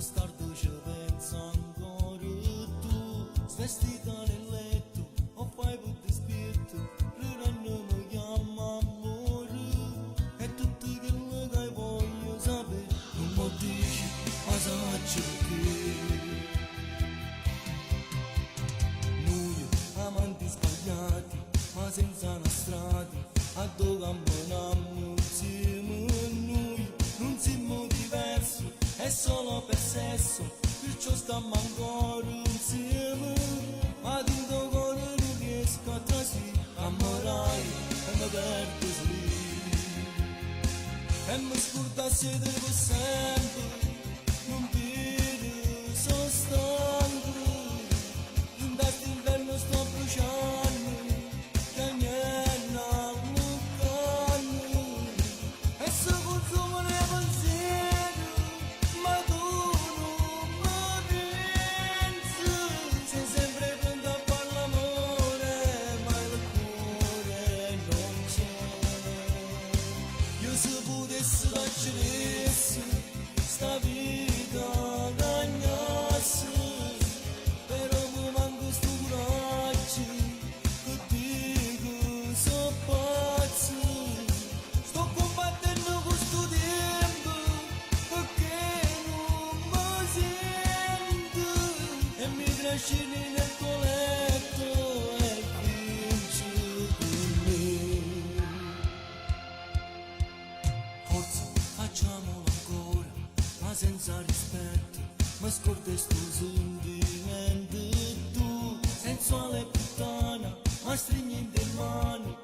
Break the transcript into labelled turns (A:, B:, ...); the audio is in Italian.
A: Bastardo ci penso ancora tu, svestita nel letto, o fai per dispetto, ridendo mi chiama amore, e tutto quello che voglio sapere, non mi dici, ma saggio che. Noi, amanti sbagliati, ma senza una strada, a dove camminiamo insieme noi, non siamo diversi, è solo per sesso, perciò stiamo ancora insieme, ma dentro cuore non riesco a trasì, ammorai e mi perdo lì, e mi scordassi di per sempre, non vedo, sono stanco, in questo inverno sto bruciando, che niente allontano, e se consumo nei pensieri, ma tu non mi pensi, sei sempre pronto a fare l'amore, ma il cuore non c'è. Io se potessi lasciarsi, sta vita cagnassi, però mi manca sto coraggio, che dico so pazzo, sto combattendo questo tempo, perché non mi sento, e mi trascini nel tuo letto, e vinci con me. Forza, facciamolo ancora, ma senza rispetto, mi scordi sto sentimento, tu, sensuale puttana, ma stringente in mano,